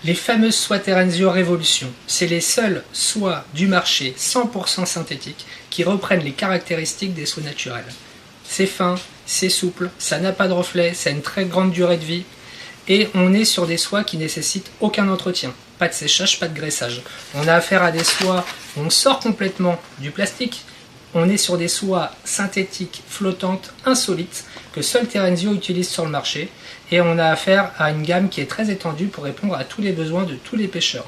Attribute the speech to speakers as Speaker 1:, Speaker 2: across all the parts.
Speaker 1: Les fameuses soies Terenzio Révolution, c'est les seules soies du marché 100% synthétiques qui reprennent les caractéristiques des soies naturelles. C'est fin, c'est souple, ça n'a pas de reflet, ça a une très grande durée de vie et on est sur des soies qui nécessitent aucun entretien, pas de séchage, pas de graissage. On a affaire à des soies où on sort complètement du plastique, on est sur des soies synthétiques, flottantes, insolites, que seul Terenzio utilise sur le marché, et on a affaire à une gamme qui est très étendue pour répondre à tous les besoins de tous les pêcheurs.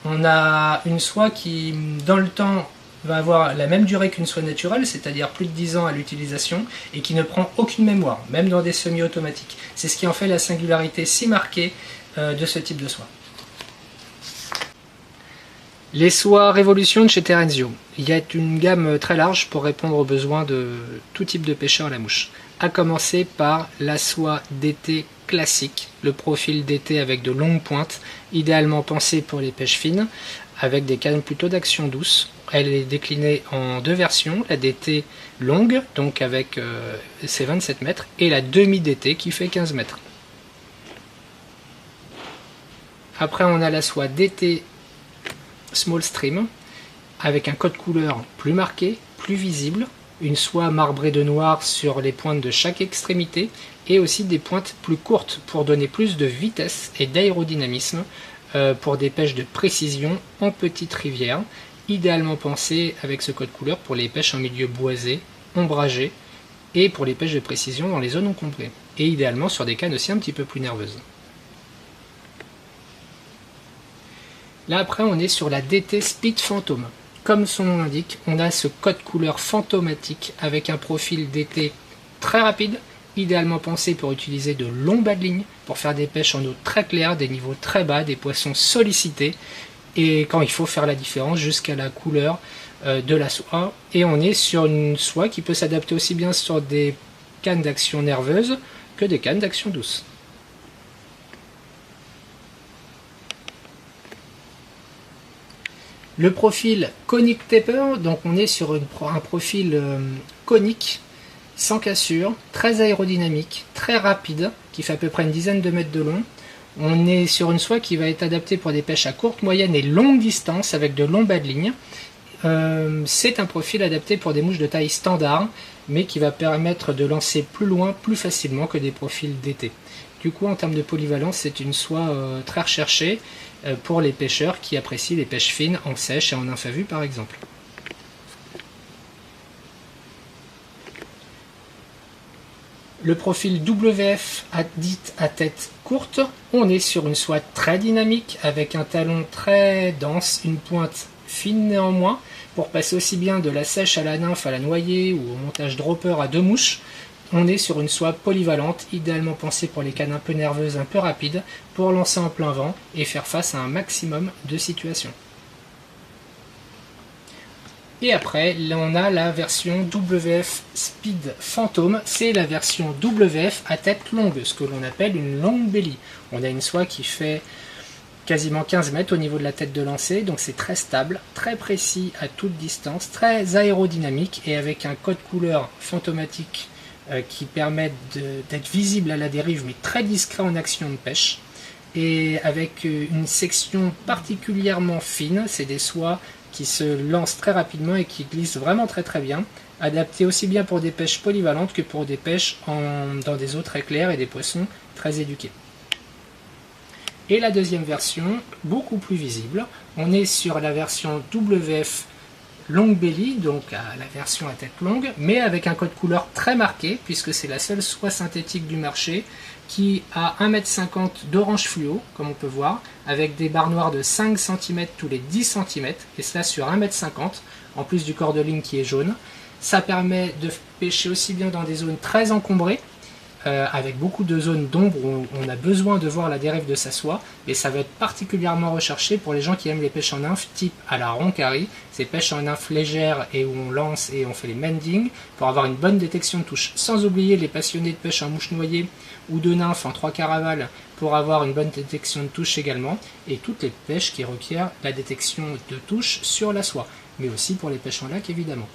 Speaker 1: On a une soie qui, dans le temps, va avoir la même durée qu'une soie naturelle, c'est-à-dire plus de 10 ans à l'utilisation, et qui ne prend aucune mémoire, même dans des semi-automatiques. C'est ce qui en fait la singularité si marquée de ce type de soie. Les soies Révolution de chez Terenzio. Il y a une gamme très large pour répondre aux besoins de tout type de pêcheur à la mouche. À commencer par la soie d'été classique, le profil d'été avec de longues pointes, idéalement pensée pour les pêches fines, avec des cannes plutôt d'action douce. Elle est déclinée en deux versions, la d'été longue, donc avec ses 27 mètres, et la demi d'été qui fait 15 mètres. Après on a la soie d'été Small Stream, avec un code couleur plus marqué, plus visible, une soie marbrée de noir sur les pointes de chaque extrémité, et aussi des pointes plus courtes pour donner plus de vitesse et d'aérodynamisme pour des pêches de précision en petite rivière, idéalement pensées avec ce code couleur pour les pêches en milieu boisé, ombragé, et pour les pêches de précision dans les zones encombrées, et idéalement sur des cannes aussi un petit peu plus nerveuses. Là après on est sur la DT Speed Phantom. Comme son nom l'indique, on a ce code couleur fantomatique avec un profil DT très rapide, idéalement pensé pour utiliser de longs bas de ligne, pour faire des pêches en eau très claire, des niveaux très bas, des poissons sollicités, et quand il faut faire la différence jusqu'à la couleur de la soie. Et on est sur une soie qui peut s'adapter aussi bien sur des cannes d'action nerveuse que des cannes d'action douce. Le profil Conic Taper, donc on est sur un profil conique, sans cassure, très aérodynamique, très rapide, qui fait à peu près une dizaine de mètres de long. On est sur une soie qui va être adaptée pour des pêches à courte, moyenne et longue distance avec de longs bas de ligne. C'est un profil adapté pour des mouches de taille standard, mais qui va permettre de lancer plus loin, plus facilement que des profils d'été. Du coup, en termes de polyvalence, c'est une soie très recherchée pour les pêcheurs qui apprécient les pêches fines en sèche et en nymphe à vue par exemple. Le profil WF dit à tête courte, on est sur une soie très dynamique avec un talon très dense, une pointe fine néanmoins, pour passer aussi bien de la sèche à la nymphe à la noyée ou au montage dropper à deux mouches. On est sur une soie polyvalente, idéalement pensée pour les cannes un peu nerveuses, un peu rapides, pour lancer en plein vent et faire face à un maximum de situations. Et après, là, on a la version WF Speed Phantom, c'est la version WF à tête longue, ce que l'on appelle une long belly. On a une soie qui fait quasiment 15 mètres au niveau de la tête de lancer, donc c'est très stable, très précis à toute distance, très aérodynamique et avec un code couleur fantomatique qui permettent d'être visible à la dérive mais très discret en action de pêche, et avec une section particulièrement fine. C'est des soies qui se lancent très rapidement et qui glissent vraiment très très bien, adaptées aussi bien pour des pêches polyvalentes que pour des pêches dans des eaux très claires et des poissons très éduqués. Et la deuxième version, beaucoup plus visible, on est sur la version WF Long Belly, donc la version à tête longue, mais avec un code couleur très marqué, puisque c'est la seule soie synthétique du marché qui a 1,50 m d'orange fluo, comme on peut voir, avec des barres noires de 5 cm tous les 10 cm, et cela sur 1,50 m, en plus du corps de ligne qui est jaune. Ça permet de pêcher aussi bien dans des zones très encombrées, avec beaucoup de zones d'ombre où on a besoin de voir la dérive de sa soie, et ça va être particulièrement recherché pour les gens qui aiment les pêches en nymphe type à la roncari, ces pêches en nymphe légères et où on lance et on fait les mendings pour avoir une bonne détection de touche, sans oublier les passionnés de pêche en mouche noyée ou de nymphe en 3 caravales pour avoir une bonne détection de touche également, et toutes les pêches qui requièrent la détection de touche sur la soie, mais aussi pour les pêches en lac évidemment.